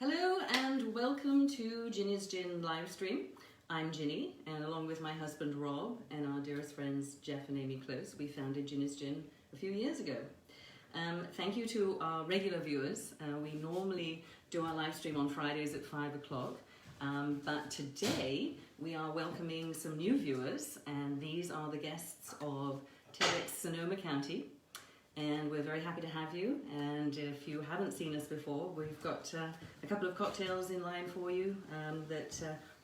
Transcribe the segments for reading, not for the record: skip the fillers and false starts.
Hello and welcome to Ginny's Gin Livestream. I'm Ginny, and along with my husband Rob and our dearest friends Jeff and Amy Close, we founded Ginny's Gin a few years ago. Thank you to our regular viewers. We normally do our live stream on Fridays at 5 o'clock, but today we are welcoming some new viewers, and these are the guests of TEDx Sonoma County. And we're very happy to have you, and if you haven't seen us before, we've got a couple of cocktails in line for you.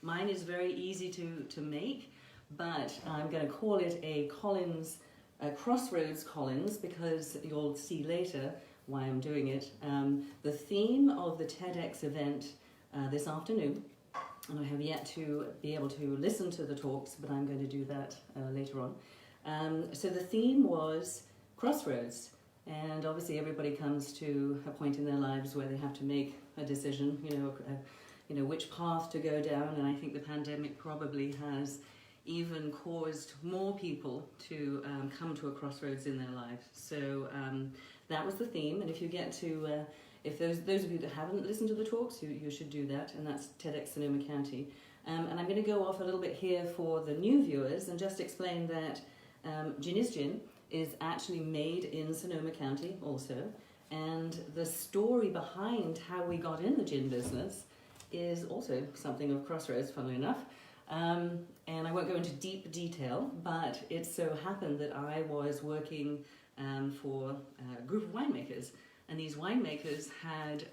Mine is very easy to make, but I'm going to call it a Crossroads Collins, because you'll see later why I'm doing it. The theme of the TEDx event this afternoon, and I have yet to be able to listen to the talks, but I'm going to do that later on. So the theme was Crossroads, and obviously everybody comes to a point in their lives where they have to make a decision, you know which path to go down, and I think the pandemic probably has even caused more people to come to a crossroads in their lives. So that was the theme, and if you get to, if those of you that haven't listened to the talks, you should do that, and that's TEDx Sonoma County. And I'm going to go off a little bit here for the new viewers and just explain that Ginny's Gin is actually made in Sonoma County also, and the story behind how we got in the gin business is also something of Crossroads, funnily enough. And I won't go into deep detail, but it so happened that I was working for a group of winemakers, and these winemakers had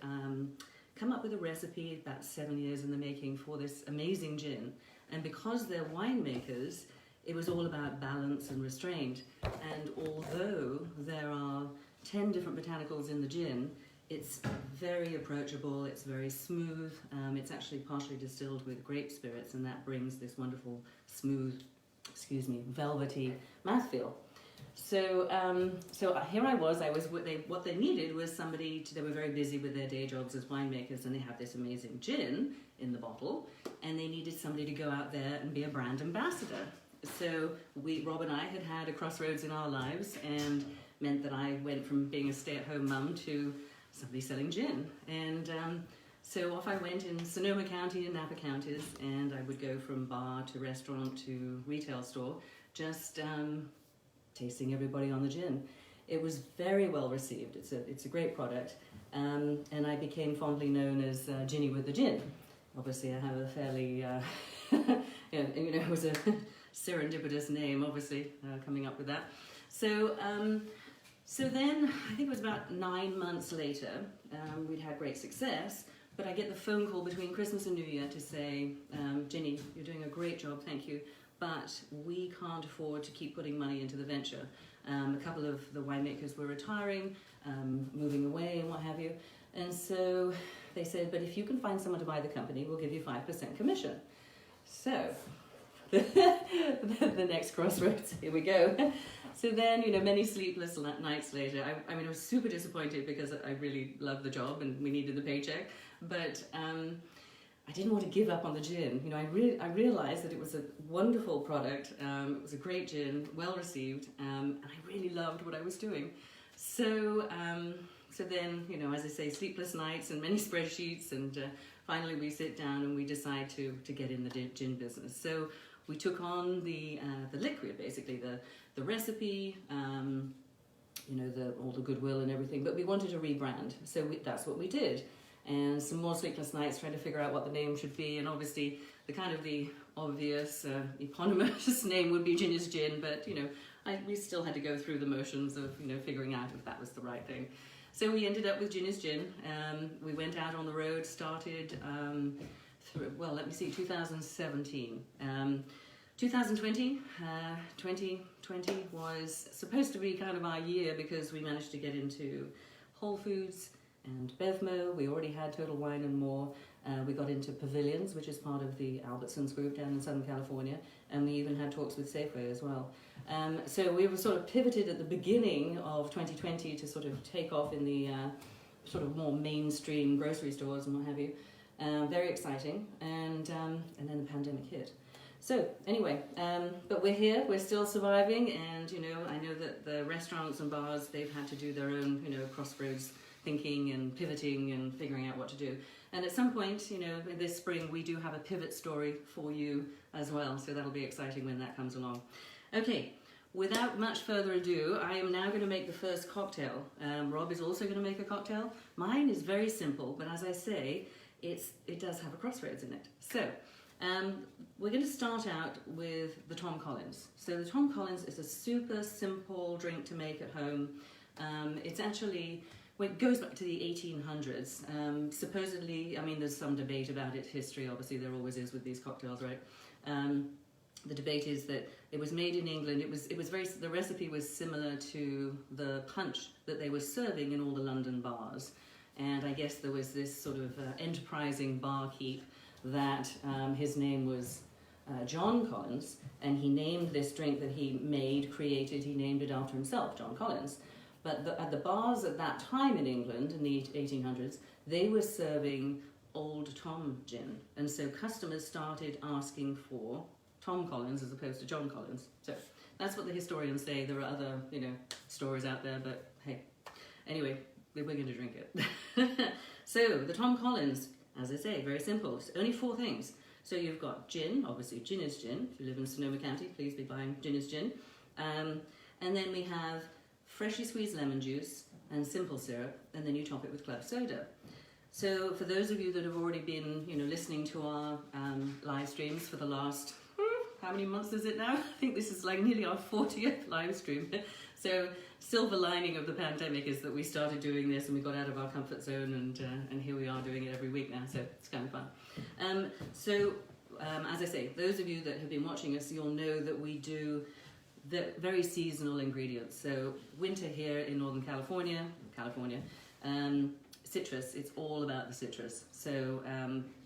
come up with a recipe about 7 years in the making for this amazing gin, and because they're winemakers, it was all about balance and restraint. And although there are 10 different botanicals in the gin, it's very approachable, it's very smooth. It's actually partially distilled with grape spirits, and that brings this wonderful, smooth, velvety mouthfeel. So, here I was what they needed was somebody they were very busy with their day jobs as winemakers, and they have this amazing gin in the bottle, and they needed somebody to go out there and be a brand ambassador. So Rob and I had a crossroads in our lives, and meant that I went from being a stay-at-home mum to somebody selling gin. And so off I went in Sonoma County and Napa counties, and I would go from bar to restaurant to retail store, just tasting everybody on the gin. It was very well received. It's a great product, and I became fondly known as Ginny with the gin. Obviously I have a fairly, it was a serendipitous name, obviously, coming up with that. So then, I think it was about 9 months later, we'd had great success, but I get the phone call between Christmas and New Year to say, Ginny, you're doing a great job, thank you, but we can't afford to keep putting money into the venture. A couple of the winemakers were retiring, moving away and what have you, and so they said, but if you can find someone to buy the company, we'll give you 5% commission. So, the next crossroads, here we go. So then, many sleepless nights later, I was super disappointed because I really loved the job and we needed the paycheck, but I didn't want to give up on the gin. I realized that it was a wonderful product, it was a great gin, well received, and I really loved what I was doing. So then, as I say, sleepless nights and many spreadsheets, and finally we sit down and we decide to get in the gin business. So we took on the liquid, basically, the recipe, all the goodwill and everything, but we wanted to rebrand, so that's what we did. And some more sleepless nights trying to figure out what the name should be, and obviously the obvious eponymous name would be Ginny's Gin, but we still had to go through the motions of figuring out if that was the right thing. So we ended up with Ginny's Gin. We went out on the road, started 2017. 2020 was supposed to be kind of our year because we managed to get into Whole Foods and Bevmo. We already had Total Wine and More. We got into Pavilions, which is part of the Albertsons group down in Southern California, and we even had talks with Safeway as well. So we were sort of pivoted at the beginning of 2020 to sort of take off in the sort of more mainstream grocery stores and what have you. Very exciting, and then the pandemic hit. So anyway, but we're here, we're still surviving, and I know that the restaurants and bars, they've had to do their own, crossroads thinking and pivoting and figuring out what to do. And at some point, you know, this spring, we do have a pivot story for you as well, so that'll be exciting when that comes along. Okay, without much further ado, I am now going to make the first cocktail. Rob is also going to make a cocktail. Mine is very simple, but as I say, it does have a Crossroads in it. So, we're going to start out with the Tom Collins. So the Tom Collins is a super simple drink to make at home. It's actually, well, it goes back to the 1800s. Supposedly, I mean, there's some debate about its history, obviously there always is with these cocktails, right? The debate is that it was made in England. The recipe was similar to the punch that they were serving in all the London bars. And I guess there was this sort of enterprising barkeep that his name was John Collins, and he named this drink that he he named it after himself, John Collins. But at the bars at that time in England, in the 1800s, they were serving Old Tom gin. And so customers started asking for Tom Collins as opposed to John Collins. So that's what the historians say. There are other, you know, stories out there, but hey. Anyway, we're going to drink it. So the Tom Collins, as I say, very simple. It's only 4 things. So you've got gin, obviously gin is gin. If you live in Sonoma County, please be buying gin is gin. And then we have freshly squeezed lemon juice and simple syrup, and then you top it with club soda. So for those of you that have already been, you know, listening to our live streams for the last, how many months is it now? I think this is like nearly our 40th live stream. So silver lining of the pandemic is that we started doing this and we got out of our comfort zone, and here we are doing it every week now, so it's kind of fun. As I say, those of you that have been watching us, you'll know that we do the very seasonal ingredients. So winter here in Northern California, citrus, it's all about the citrus. So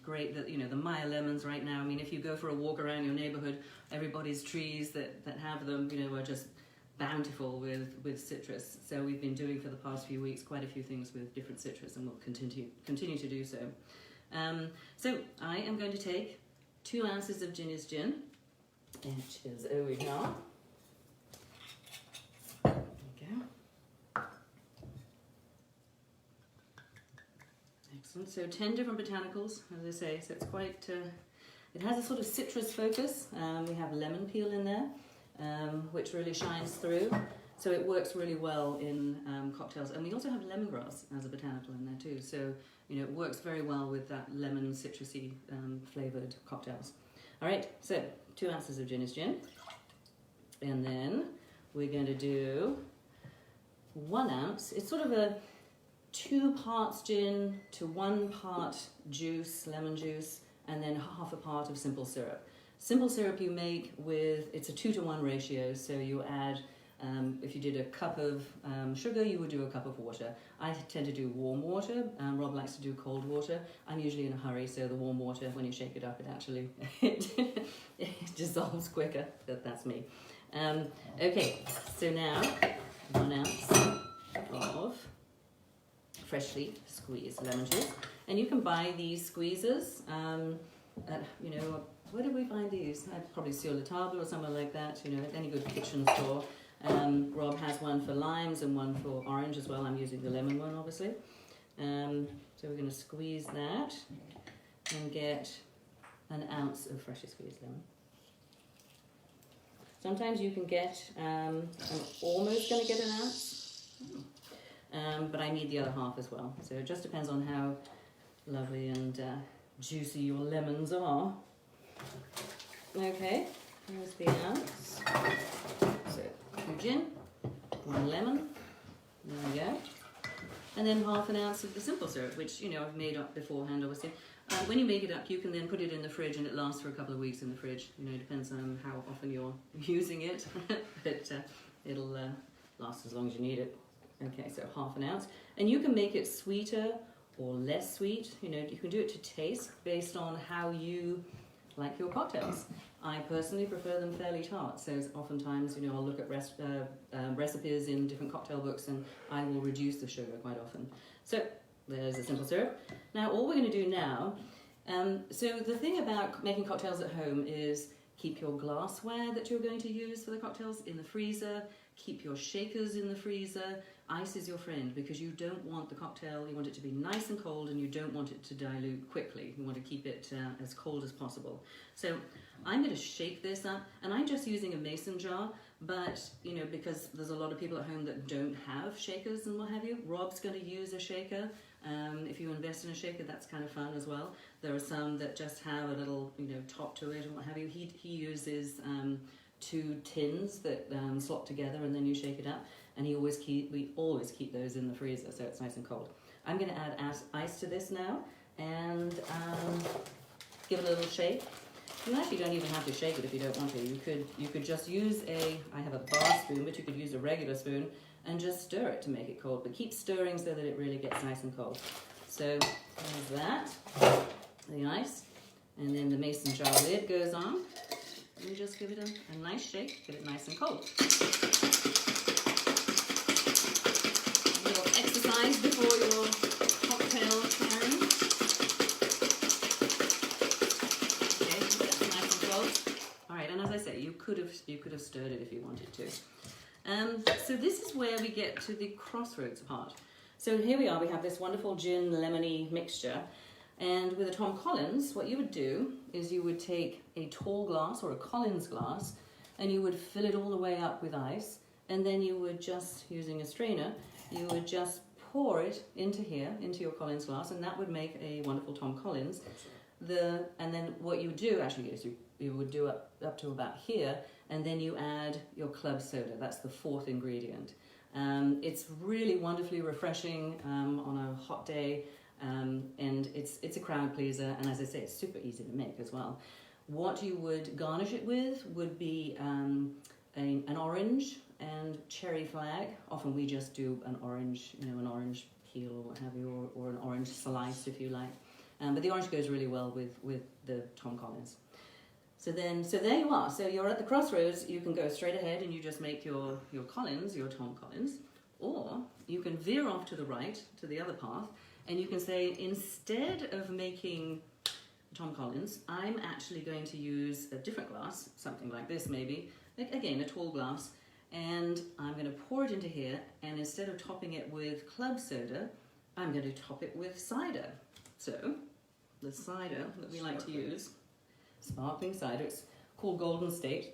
great that, you know, the Maya lemons right now, I mean, if you go for a walk around your neighborhood, everybody's trees that have them, you know, are just bountiful with citrus. So we've been doing for the past few weeks quite a few things with different citrus, and we'll continue to do so. So I am going to take 2 ounces of gin is gin, which is over here. There we go. Excellent. So 10 different botanicals, as I say. So it's quite. It has a sort of citrus focus. We have lemon peel in there, which really shines through. So it works really well in cocktails. And we also have lemongrass as a botanical in there too. So, you know, it works very well with that lemon citrusy flavoured cocktails. All right, so 2 ounces of gin is gin. And then we're going to do 1 ounce. It's sort of a 2 parts gin to 1 part juice, lemon juice, and then half a part of simple syrup. Simple syrup you make with, it's a 2-to-1 ratio, so you add, if you did a cup of sugar, you would do a cup of water. I tend to do warm water. Rob likes to do cold water. I'm usually in a hurry, so the warm water, when you shake it up, it actually it dissolves quicker, but that's me. Okay, so now 1 ounce of freshly squeezed lemon juice. And you can buy these squeezers at, you know, where did we find these? I'd probably sur la table or somewhere like that, you know, at any good kitchen store. Rob has one for limes and one for orange as well. I'm using the lemon one, obviously. So we're going to squeeze that and get 1 ounce of freshly squeezed lemon. Sometimes you can get, I'm almost going to get 1 ounce, but I need the other half as well. So it just depends on how lovely and juicy your lemons are. Okay, here's the ounce. So 2 gin, 1 lemon, there we go. And then half an ounce of the simple syrup, which, you know, I've made up beforehand, obviously. When you make it up, you can then put it in the fridge, and it lasts for a couple of weeks in the fridge. You know, it depends on how often you're using it, but it'll last as long as you need it. Okay, so half an ounce. And you can make it sweeter or less sweet. You know, you can do it to taste based on how you like your cocktails. I personally prefer them fairly tart, so oftentimes, you know, I'll look at recipes in different cocktail books, and I will reduce the sugar quite often. So there's a simple syrup. Now all we're going to do now, so the thing about making cocktails at home is keep your glassware that you're going to use for the cocktails in the freezer. Keep your shakers in the freezer. Ice is your friend because you don't want the cocktail, you want it to be nice and cold, and you don't want it to dilute quickly. You want to keep it as cold as possible. So I'm going to shake this up, and I'm just using a mason jar, but you know, because there's a lot of people at home that don't have shakers and what have you, Rob's going to use a shaker. If you invest in a shaker, that's kind of fun as well. There are some that just have a little, you know, top to it and what have you. He uses 2 tins that slot together, and then you shake it up. And we always keep those in the freezer, so it's nice and cold. I'm going to add ice to this now, and give it a little shake. You actually don't even have to shake it if you don't want to. You could just use I have a bar spoon, but you could use a regular spoon and just stir it to make it cold. But keep stirring so that it really gets nice and cold. So there's that, the ice, and then the mason jar lid goes on. And you just give it a nice shake, get it nice and cold. A little exercise before your cocktail pairing. Okay, that's nice and cold. All right, and as I say, you could have stirred it if you wanted to. So this is where we get to the Crossroads part. So here we are, we have this wonderful gin lemony mixture. And with a Tom Collins, what you would do is you would take a tall glass or a Collins glass, and you would fill it all the way up with ice, and then you would just, using a strainer, you would just pour it into here, into your Collins glass, and that would make a wonderful Tom Collins. And then what you would do actually is you would do up to about here, and then you add your club soda. That's the 4th ingredient. It's really wonderfully refreshing on a hot day. And it's a crowd pleaser, and as I say, it's super easy to make as well. What you would garnish it with would be an orange and cherry flag. Often we just do an orange, an orange peel or what have you, or an orange slice if you like. But the orange goes really well with the Tom Collins. So there you are. So you're at the Crossroads. You can go straight ahead and you just make your Collins, your Tom Collins, or you can veer off to the right to the other path. And you can say, instead of making Tom Collins, I'm actually going to use a different glass, something like this maybe, again, a tall glass, and I'm going to pour it into here, and instead of topping it with club soda, I'm going to top it with cider. So, the cider that we like to use, sparkling cider, it's called Golden State,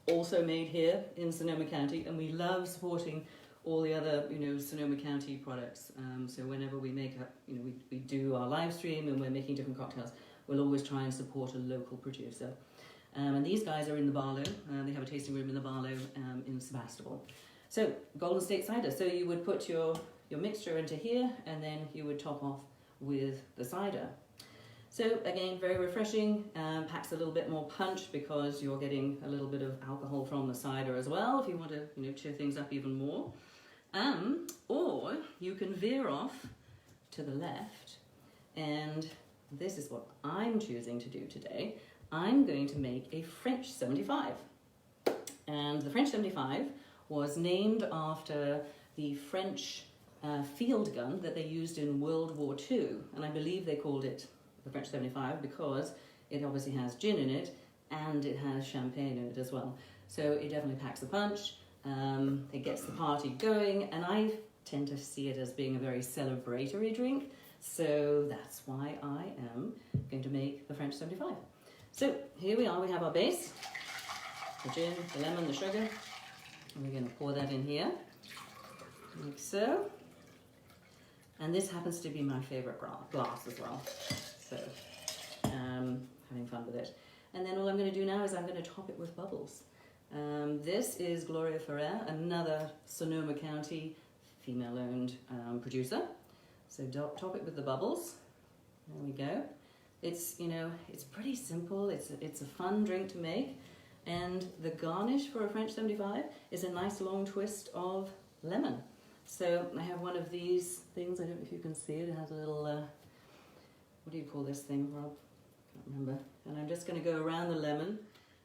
also made here in Sonoma County, and we love supporting all the other, Sonoma County products. So whenever we make we do our live stream and we're making different cocktails, we'll always try and support a local producer. And these guys are in the Barlow. They have a tasting room in the Barlow in Sebastopol. So Golden State Cider. So you would put your mixture into here, and then you would top off with the cider. So again, very refreshing, packs a little bit more punch because you're getting a little bit of alcohol from the cider as well if you want to cheer things up even more. Or you can veer off to the left, and this is what I'm choosing to do today. I'm going to make a French 75. And the French 75 was named after the French field gun that they used in World War II, and I believe they called it the French 75 because it obviously has gin in it and it has champagne in it as well. So it definitely packs a punch. It gets the party going, and I tend to see it as being a very celebratory drink, so that's why I am going to make the French 75. So here we are, we have our base, the gin, the lemon, the sugar, and we're going to pour that in here, like so. And this happens to be my favourite glass as well, so having fun with it. And then all I'm going to do now is I'm going to top it with bubbles. This is Gloria Ferrer, another Sonoma County female-owned producer. So top it with the bubbles. There we go. It's it's pretty simple. It's a fun drink to make, and the garnish for a French 75 is a nice long twist of lemon. So I have one of these things. I don't know if you can see it. It has a little what do you call this thing, Rob? I can't remember. And I'm just going to go around the lemon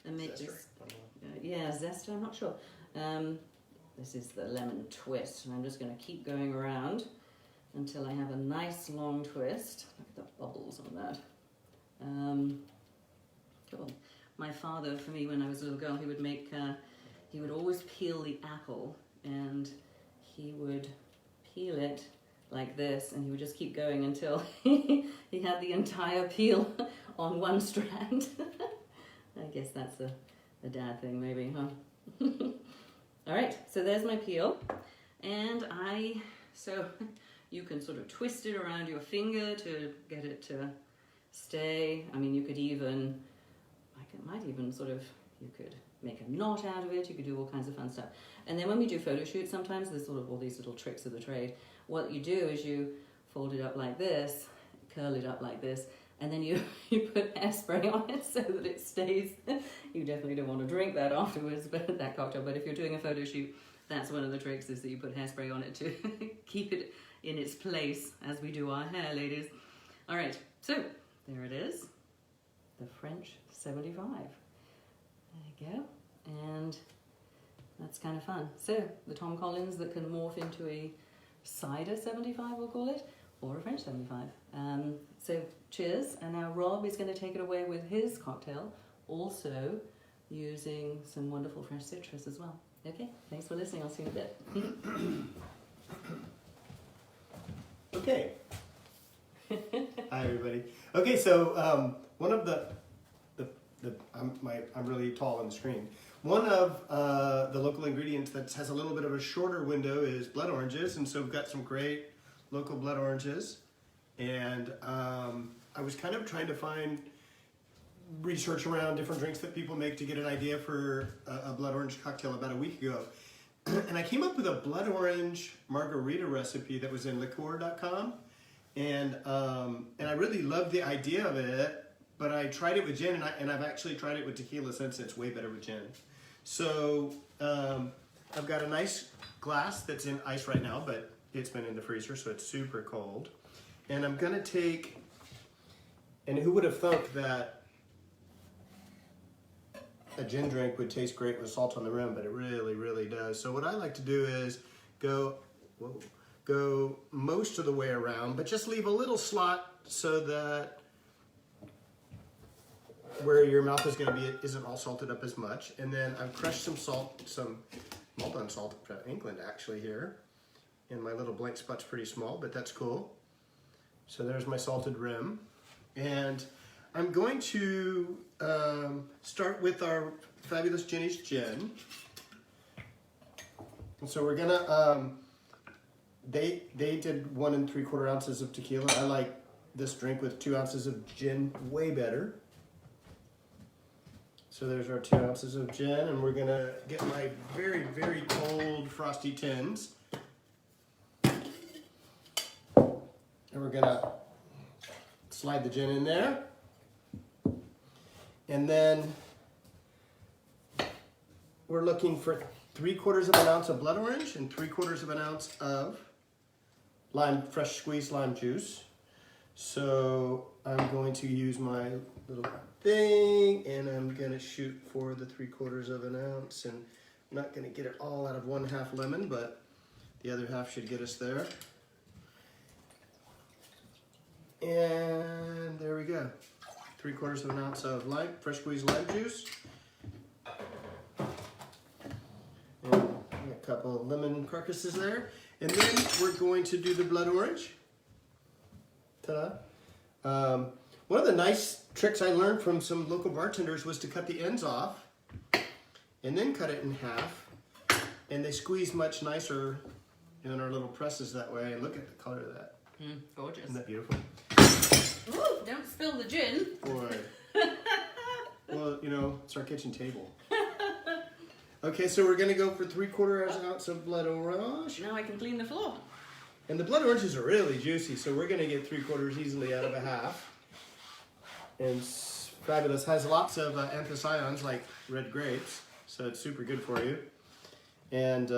and make Zester. this. Yeah, zester, I'm not sure. This is the lemon twist, and I'm just going to keep going around until I have a nice long twist. Look at the bubbles on that. Cool. My father, for me, when I was a little girl, he would make he would always peel the apple, and he would peel it like this, and he would just keep going until he had the entire peel on one strand. I guess that's a dad thing maybe, huh? All right, so there's my peel. And so you can sort of twist it around your finger to get it to stay. I mean, you could even, you could make a knot out of it. You could do all kinds of fun stuff. And then when we do photo shoots, sometimes there's sort of all these little tricks of the trade. What you do is you fold it up like this, curl it up like this, and then you put hairspray on it so that it stays. You definitely don't want to drink that afterwards, but that cocktail. But if you're doing a photo shoot, that's one of the tricks, is that you put hairspray on it to keep it in its place as we do our hair, ladies. All right, so there it is, the French 75. There you go, and that's kind of fun. So the Tom Collins that can morph into a cider 75, we'll call it, or a French 75. So cheers, and now Rob is going to take it away with his cocktail, also using some wonderful fresh citrus as well. Okay, thanks for listening. I'll see you in a bit. Okay. Hi, everybody. Okay, so one of I'm really tall on the screen. One of the local ingredients that has a little bit of a shorter window is blood oranges, and so we've got some great local blood oranges. And I was kind of trying to research around different drinks that people make to get an idea for a blood orange cocktail about a week ago. And I came up with a blood orange margarita recipe that was in liqueur.com. And I really loved the idea of it, but I tried it with gin, and I've actually tried it with tequila since. It's way better with gin. So I've got a nice glass that's in ice right now, but it's been in the freezer, so it's super cold. And I'm gonna take, and who would have thunk that a gin drink would taste great with salt on the rim, but it really, really does. So what I like to do is go most of the way around, but just leave a little slot so that where your mouth is going to be isn't all salted up as much. And then I've crushed some salt, some Maldon salt from England actually here. And my little blank spot's pretty small, but that's cool. So there's my salted rim. And I'm going to start with our fabulous Ginny's gin. And so we're gonna, they did 1 3/4 ounces of tequila. I like this drink with 2 ounces of gin way better. So there's our 2 ounces of gin, and we're gonna get my very, very cold frosty tins. And we're gonna slide the gin in there. And then we're looking for 3/4 of an ounce of blood orange and 3/4 of an ounce of fresh squeezed lime juice. So I'm going to use my little thing, and I'm gonna shoot for the 3/4 of an ounce, and I'm not gonna get it all out of 1/2 lemon, but the other half should get us there. And there we go. 3/4 of an ounce of fresh squeezed lime juice. And a couple of lemon carcasses there. And then we're going to do the blood orange. Ta-da. One of the nice tricks I learned from some local bartenders was to cut the ends off and then cut it in half. And they squeeze much nicer in our little presses that way. And look at the color of that. Gorgeous. Isn't that beautiful? Ooh, don't spill the gin. Boy. Well, you know, it's our kitchen table. Okay, so we're going to go for 3/4 ounce of blood orange. Now I can clean the floor. And the blood oranges are really juicy, so we're going to get 3/4 easily out of a half. And it's fabulous. Has lots of anthocyanins like red grapes, so it's super good for you. And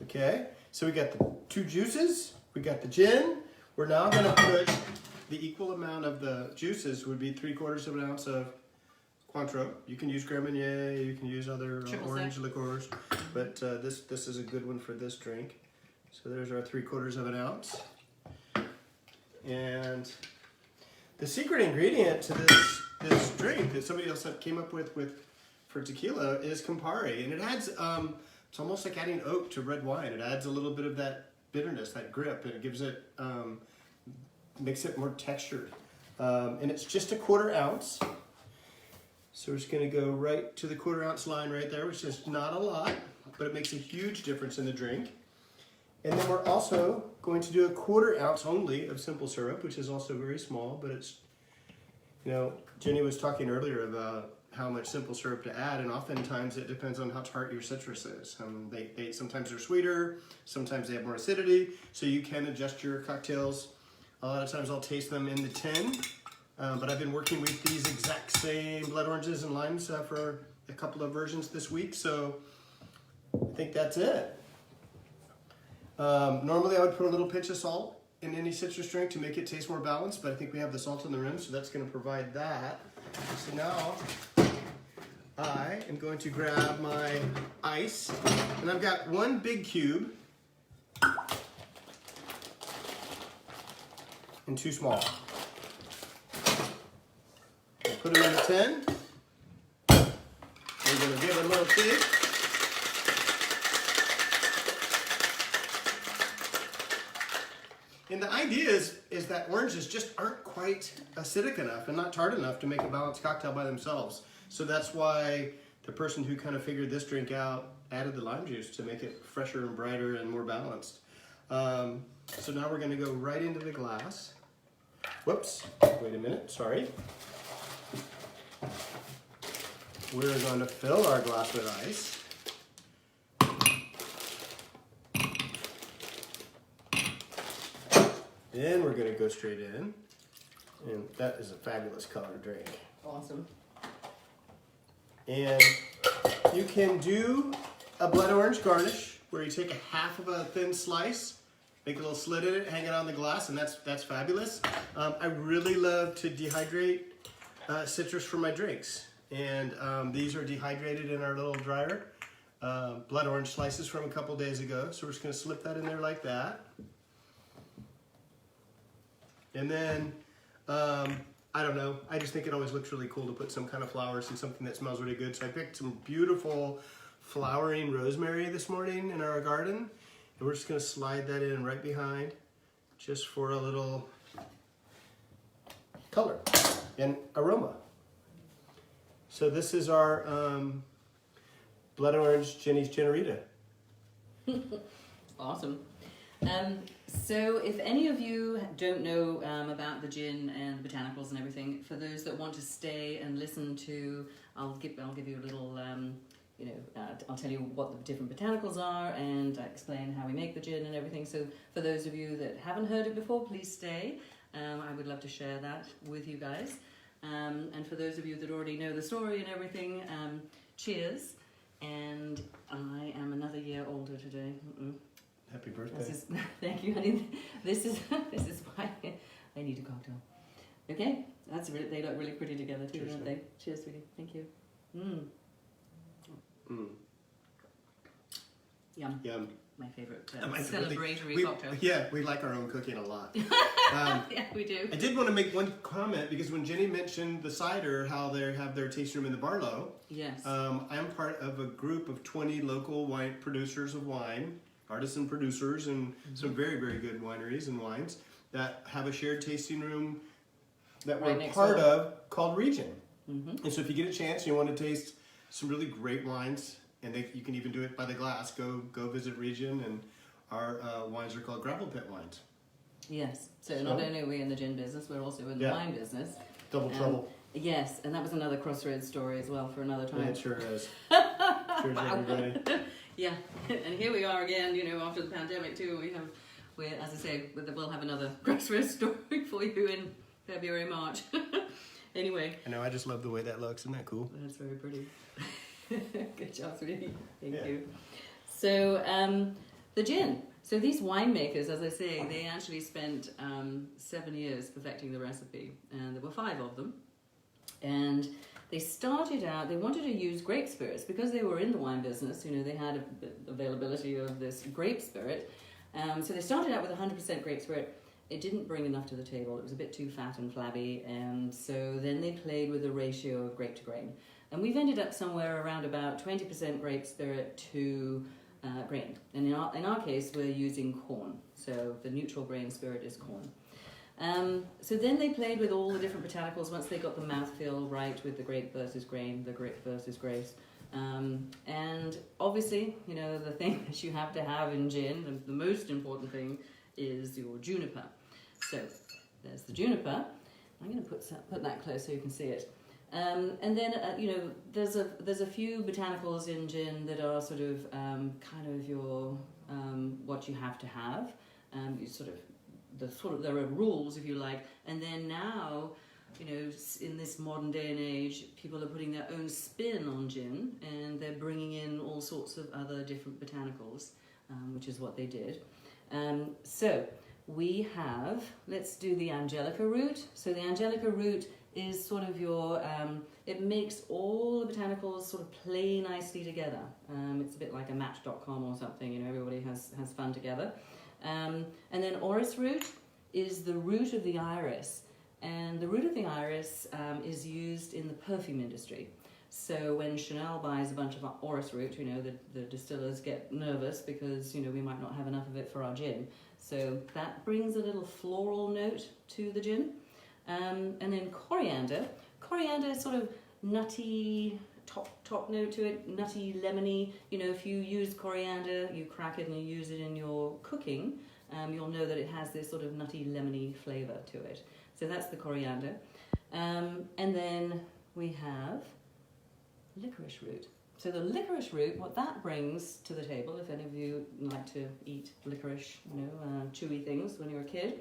okay, so we got the 2 juices, we got the gin. We're now going to put the equal amount of the juices would be 3/4 of an ounce of Cointreau. You can use Grand Marnier, you can use other orange liqueurs, but this is a good one for this drink. So there's our 3/4 of an ounce. And the secret ingredient to this this drink that somebody else came up with for tequila is Campari, and it adds it's almost like adding oak to red wine. It adds a little bit of that bitterness, that grip, and it gives it makes it more textured. And it's just a 1/4 ounce. So we're just going to go right to the 1/4 ounce line right there, which is not a lot, but it makes a huge difference in the drink. And then we're also going to do a 1/4 ounce only of simple syrup, which is also very small, but it's, you know, Ginny was talking earlier about how much simple syrup to add, and oftentimes it depends on how tart your citrus is. They sometimes they're sweeter, sometimes they have more acidity, so you can adjust your cocktails. A lot of times I'll taste them in the tin, but I've been working with these exact same blood oranges and limes for a couple of versions this week, so I think that's it. Normally I would put a little pinch of salt in any citrus drink to make it taste more balanced, but I think we have the salt in the rim, so that's going to provide that. So now I am going to grab my ice, and I've got 1 big cube and 2 small. I'll put them in the tin. We're going to give it a little shake. And the idea is that oranges just aren't quite acidic enough and not tart enough to make a balanced cocktail by themselves. So that's why the person who kind of figured this drink out added the lime juice to make it fresher and brighter and more balanced. So now we're going to go right into the glass. Whoops, wait a minute, sorry. We're going to fill our glass with ice. Then we're going to go straight in, and that is a fabulous color drink. Awesome. And you can do a blood orange garnish where you take a half of a thin slice, make a little slit in it, hang it on the glass, and that's fabulous. I really love to dehydrate citrus for my drinks, and these are dehydrated in our little dryer. Blood orange slices from a couple days ago, so we're just going to slip that in there like that. And then, I don't know, I just think it always looks really cool to put some kind of flowers and something that smells really good. So I picked some beautiful flowering rosemary this morning in our garden. And we're just gonna slide that in right behind just for a little color and aroma. So this is our blood orange Ginny's Ginarita. Awesome. So if any of you don't know about the gin and the botanicals and everything, for those that want to stay and listen to, I'll give you a little, I'll tell you what the different botanicals are and explain how we make the gin and everything. So for those of you that haven't heard it before, please stay. I would love to share that with you guys. And for those of you that already know the story and everything, cheers. And I am another year older today. Happy birthday. Thank you, honey. This is why I need a cocktail. Okay, they look really pretty together too, Cheers, don't they? Cheers, sweetie. Thank you. Yum. Yum. My favourite My celebratory cocktail. Yeah, we like our own cooking a lot. Yeah, we do. I did want to make one comment because when Ginny mentioned the cider, how they have their tasting room in the Barlow. Yes. I'm part of a group of 20 local wine producers of wine, artisan producers, and some very, very good wineries and wines that have a shared tasting room that we're part of called Region. And so if you get a chance and you want to taste some really great wines, and you can even do it by the glass, go visit Region, and our wines are called Gravel Pit wines. Yes. So not only are we in the gin business, we're also in the wine business. Double trouble. Yes, and that was another Crossroads story as well for another time. Yeah, it sure is. Cheers, everybody. Yeah, and here we are again, after the pandemic too. As I say, we'll have another Crossroads story for you in February, March. Anyway. I know, I just love the way that looks. Isn't that cool? That's very pretty. Good job, sweetie. Thank you. So, the gin. So these winemakers, as I say, they actually spent 7 years perfecting the recipe, and there were 5 of them. And they started out, they wanted to use grape spirits because they were in the wine business, they had availability of this grape spirit. So they started out with 100% grape spirit, it didn't bring enough to the table. It was a bit too fat and flabby, and so then they played with the ratio of grape to grain. And we've ended up somewhere around about 20% grape spirit to grain. And in our case, we're using corn. So the neutral grain spirit is corn. So then they played with all the different botanicals once they got the mouthfeel right with the grape versus grain, the grape versus grace. And obviously, you know, the thing that you have to have in gin, the most important thing, is your juniper. So there's the juniper. I'm going to put that close so you can see it. And then you know, there's a few botanicals in gin that are sort of kind of your what you have to have. You there are rules, if you like. And then now, you know, in this modern day and age, people are putting their own spin on gin, and they're bringing in all sorts of other different botanicals, which is what they did. So we have, let's do the Angelica root. So the Angelica root is sort of your, it makes all the botanicals sort of play nicely together. It's a bit like a Match.com or something, you know, everybody has fun together. And then orris root is the root of the iris. And the root of the iris is used in the perfume industry. So when Chanel buys a bunch of orris root, you know, the distillers get nervous because, you know, we might not have enough of it for our gin. So that brings a little floral note to the gin. And then coriander. Coriander is sort of nutty, top note to it, nutty, lemony. You know, if you use coriander, you crack it and you use it in your cooking, you'll know that it has this sort of nutty, lemony flavour to it. So that's the coriander. And then we have licorice root. So the licorice root, what that brings to the table, if any of you like to eat licorice, you know, chewy things when you're a kid,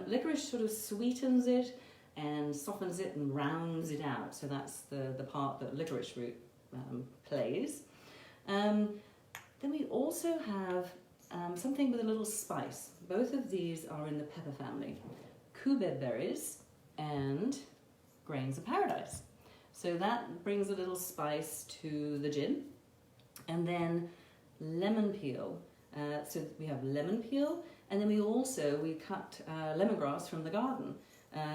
licorice sort of sweetens it and softens it and rounds it out. So that's the part that licorice root plays. Then we also have something with a little spice. Both of these are in the pepper family. Cubeb berries and grains of paradise. So that brings a little spice to the gin. And then lemon peel. So we have lemon peel, and then we cut lemongrass from the garden.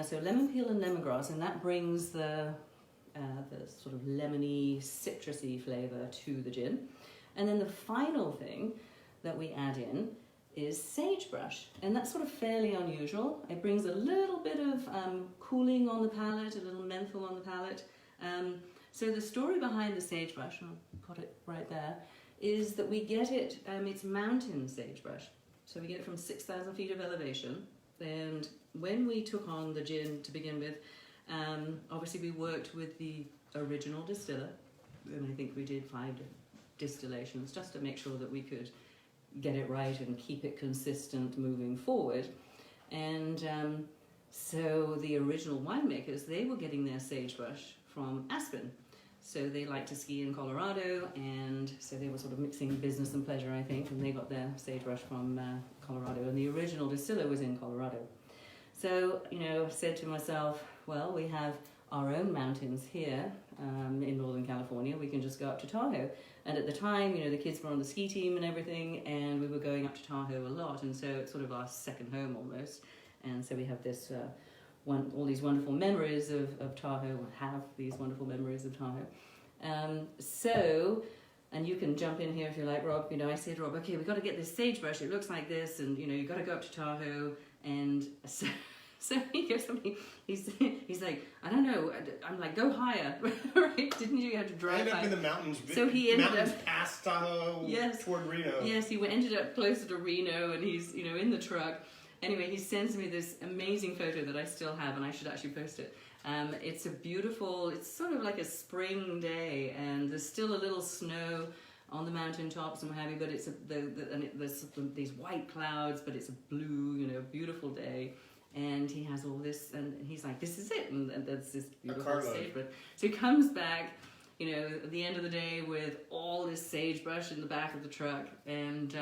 So lemon peel and lemongrass, and that brings the sort of lemony, citrusy flavour to the gin. And then the final thing that we add in is sagebrush, and that's sort of fairly unusual. It brings a little bit of cooling on the palate, a little menthol on the palate. So the story behind the sagebrush, I'll put it right there, is that we get it, it's mountain sagebrush. So we get it from 6,000 feet of elevation. And when we took on the gin to begin with, obviously we worked with the original distiller, and I think we did 5 distillations just to make sure that we could get it right and keep it consistent moving forward. And so the original winemakers, they were getting their sagebrush from Aspen. So they like to ski in Colorado, and so they were sort of mixing business and pleasure, I think, and they got their sagebrush from Colorado, and the original distiller was in Colorado. So, you know, I said to myself, well, we have our own mountains here in Northern California. We can just go up to Tahoe. And at the time, you know, the kids were on the ski team and everything, and we were going up to Tahoe a lot, and so it's sort of our second home almost. And so we have this all these wonderful memories of Tahoe, have these wonderful memories of Tahoe. So, and you can jump in here if you like, Rob. You know, I said to Rob, okay, we've got to get this sagebrush. It looks like this, and, you know, you've got to go up to Tahoe. And so he goes to me, he's like, I don't know. I'm like, go higher, right? Didn't you have to drive? Ended up in the mountains. So he ended up past Tahoe, yes, toward Reno. Yes, he ended up closer to Reno, and he's, you know, in the truck. Anyway, he sends me this amazing photo that I still have, and I should actually post it. It's a beautiful, it's sort of like a spring day, and there's still a little snow on the mountaintops and what have you, but it's there's these white clouds, but it's a blue, you know, beautiful day. And he has all this, and he's like, this is it, and that's this beautiful sagebrush. So he comes back, you know, at the end of the day with all this sagebrush in the back of the truck, and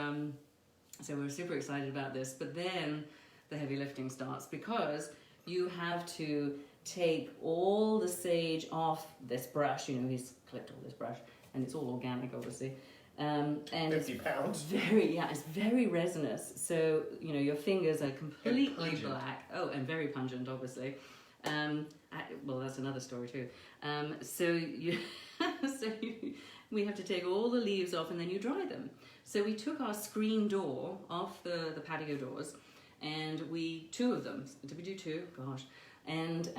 so we're super excited about this. But then the heavy lifting starts, because you have to take all the sage off this brush. You know, he's clipped all this brush, and it's all organic, obviously. And 50 pounds. it's very resinous. So, you know, your fingers are completely pungent. black. Oh, and very pungent, obviously. Well, that's another story too. We have to take all the leaves off and then you dry them. So we took our screen door off the patio doors, and two of them, did we do two? Gosh. And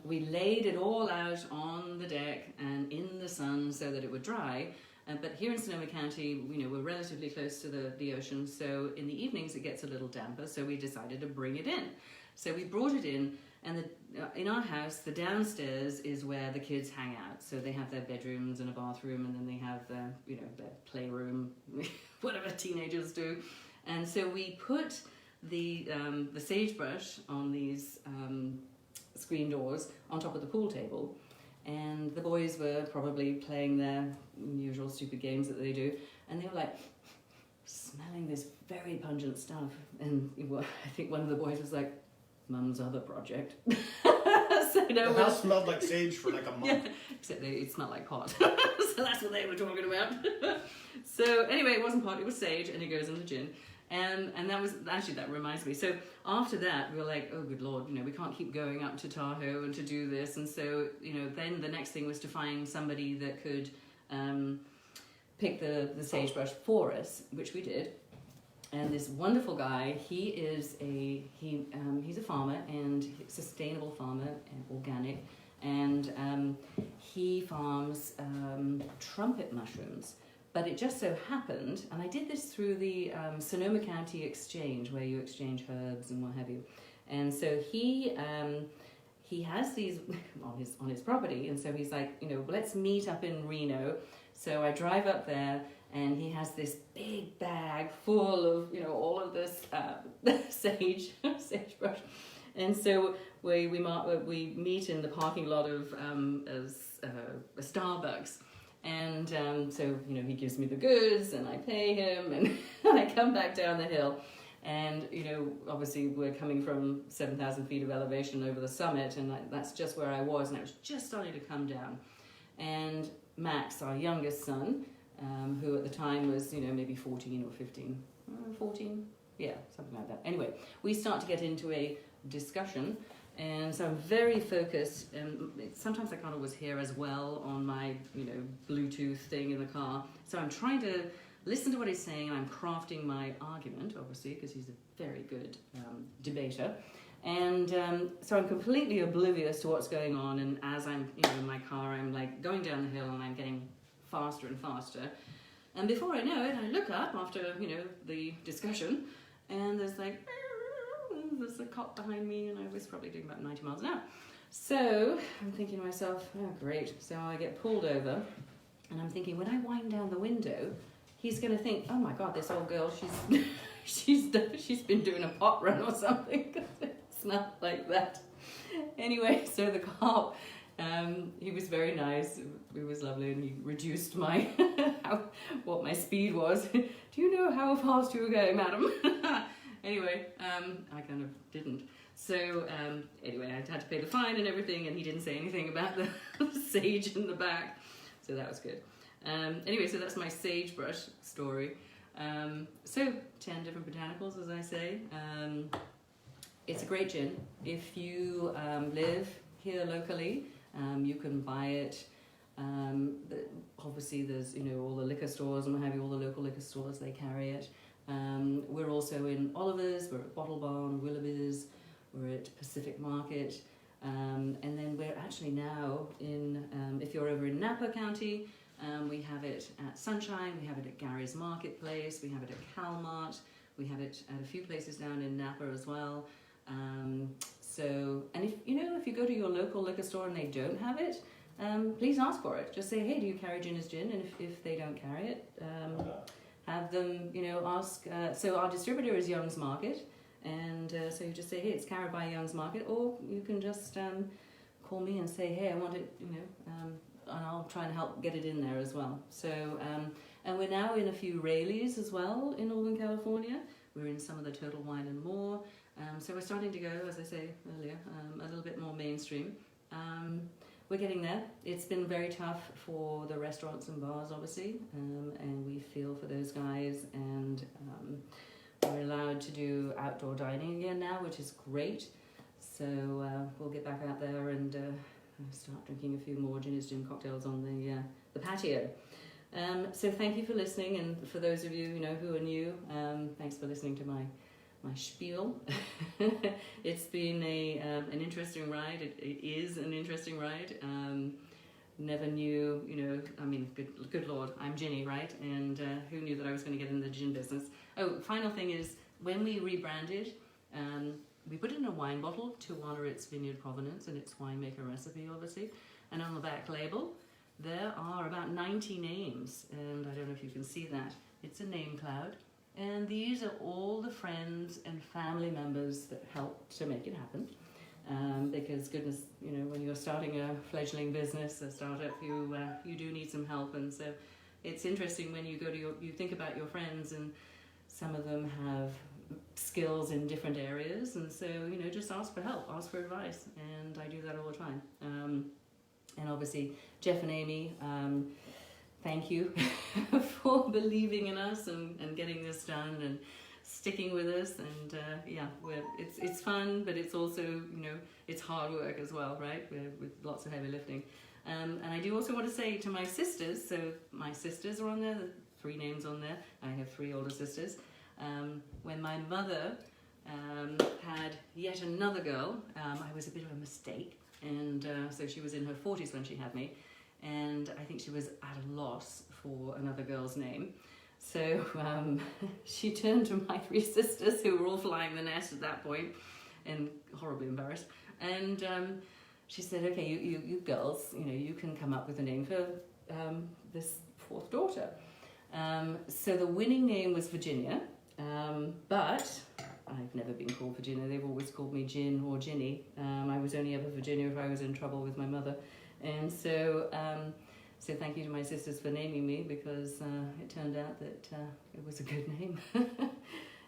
we laid it all out on the deck and in the sun so that it would dry. But here in Sonoma County, you know, we're relatively close to the ocean, so in the evenings it gets a little damper, so we decided to bring it in. So we brought it in, and in our house, the downstairs is where the kids hang out. So they have their bedrooms and a bathroom, and then they have their playroom, whatever teenagers do. And so we put the sagebrush on these screen doors on top of the pool table. And the boys were probably playing their usual stupid games that they do, and they were like smelling this very pungent stuff. And I think one of the boys was like, "Mum's other project." So the house smelled like sage for like a month. Yeah, except it smelled like pot. So that's what they were talking about. So anyway, it wasn't pot, it was sage, and it goes in the gin. And that reminds me. So after that, we were like, oh, good Lord, you know, we can't keep going up to Tahoe and to do this. And so, you know, then the next thing was to find somebody that could pick the sagebrush for us, which we did. And this wonderful guy, he's a farmer, and sustainable farmer and organic, and he farms trumpet mushrooms. But it just so happened, and I did this through the Sonoma County Exchange, where you exchange herbs and what have you. And so he has these on his property, and so he's like, you know, let's meet up in Reno. So I drive up there, and he has this big bag full of, you know, all of this sagebrush. And so we meet in the parking lot of a Starbucks. And so, you know, he gives me the goods and I pay him, and I come back down the hill. And, you know, obviously we're coming from 7,000 feet of elevation over the summit, and that's just where I was, and I was just starting to come down. And Max, our youngest son, who at the time was, you know, maybe 14 or 15, 14, yeah, something like that. Anyway, we start to get into a discussion. And so I'm very focused, and sometimes I can't always hear as well on my, you know, Bluetooth thing in the car. So I'm trying to listen to what he's saying, and I'm crafting my argument, obviously, because he's a very good debater. And so I'm completely oblivious to what's going on, and as I'm, you know, in my car, I'm like going down the hill, and I'm getting faster and faster. And before I know it, I look up after, you know, the discussion, and there's a cop behind me, and I was probably doing about 90 miles an hour. So I'm thinking to myself, oh great. So I get pulled over, and I'm thinking, when I wind down the window, he's going to think, oh my God, this old girl, she's been doing a pot run or something, because it smelled like that. Anyway, so the cop, he was very nice. It was lovely, and he reduced my what my speed was. Do you know how fast you were going, madam? Anyway, I kind of didn't. So anyway, I had to pay the fine and everything, and he didn't say anything about the sage in the back, so that was good. Anyway, so that's my sagebrush story. So 10 different botanicals, as I say. It's a great gin. If you live here locally, you can buy it. Obviously, there's, you know, all the liquor stores and what have you, all the local liquor stores, they carry it. We're also in Oliver's, we're at Bottle Barn, Willoughby's, we're at Pacific Market, and then we're actually now in, if you're over in Napa County, we have it at Sunshine, we have it at Gary's Marketplace, we have it at Calmart, we have it at a few places down in Napa as well. So, and if you go to your local liquor store and they don't have it, please ask for it. Just say, hey, do you carry Ginny's Gin? And if they don't carry it, have them, you know, ask. So our distributor is Young's Market, and so you just say, hey, it's carried by Young's Market, or you can just call me and say, hey, I want it, you know, and I'll try and help get it in there as well. So, and we're now in a few Rayleighs as well in Northern California. We're in some of the Total Wine and More. So we're starting to go, as I say earlier, a little bit more mainstream. we're getting there. It's been very tough for the restaurants and bars, obviously, and we feel for those guys. And we're allowed to do outdoor dining again now, which is great. So we'll get back out there and start drinking a few more Ginny's Gin cocktails on the patio. So thank you for listening, and for those of you who are new, thanks for listening to my spiel. It's been an interesting ride. It is an interesting ride. Never knew, I mean, good Lord, I'm Ginny, right? And who knew that I was going to get in the gin business? Oh, final thing is, when we rebranded, we put it in a wine bottle to honour its vineyard provenance and its winemaker recipe, obviously. And on the back label, there are about 90 names, and I don't know if you can see that. It's a name cloud, and these are all the friends and family members that helped to make it happen. Because goodness, when you're starting a fledgling business, a startup, you do need some help, and so it's interesting when you go to you think about your friends, and some of them have skills in different areas, and so just ask for help, ask for advice, and I do that all the time. And obviously, Jeff and Amy, thank you for believing in us and getting this done and sticking with us. And it's fun, but it's also, it's hard work as well, right? With lots of heavy lifting. And I do also want to say to my sisters, so my sisters are on there, the 3 names on there. I have 3 older sisters. When my mother had yet another girl, I was a bit of a mistake. And so she was in her 40s when she had me, and I think she was at a loss for another girl's name. So she turned to my 3 sisters, who were all flying the nest at that point and horribly embarrassed. And she said, okay, you girls, you can come up with a name for this 4th daughter. So the winning name was Virginia, but I've never been called Virginia. They've always called me Gin or Ginny. I was only ever Virginia if I was in trouble with my mother. And so thank you to my sisters for naming me, because it turned out that it was a good name.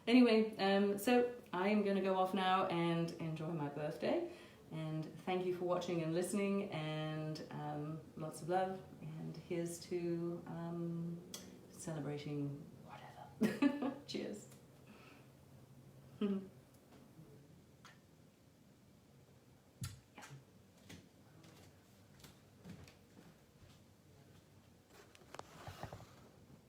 Anyway, so I am going to go off now and enjoy my birthday. And thank you for watching and listening, and lots of love. And here's to celebrating whatever. Cheers.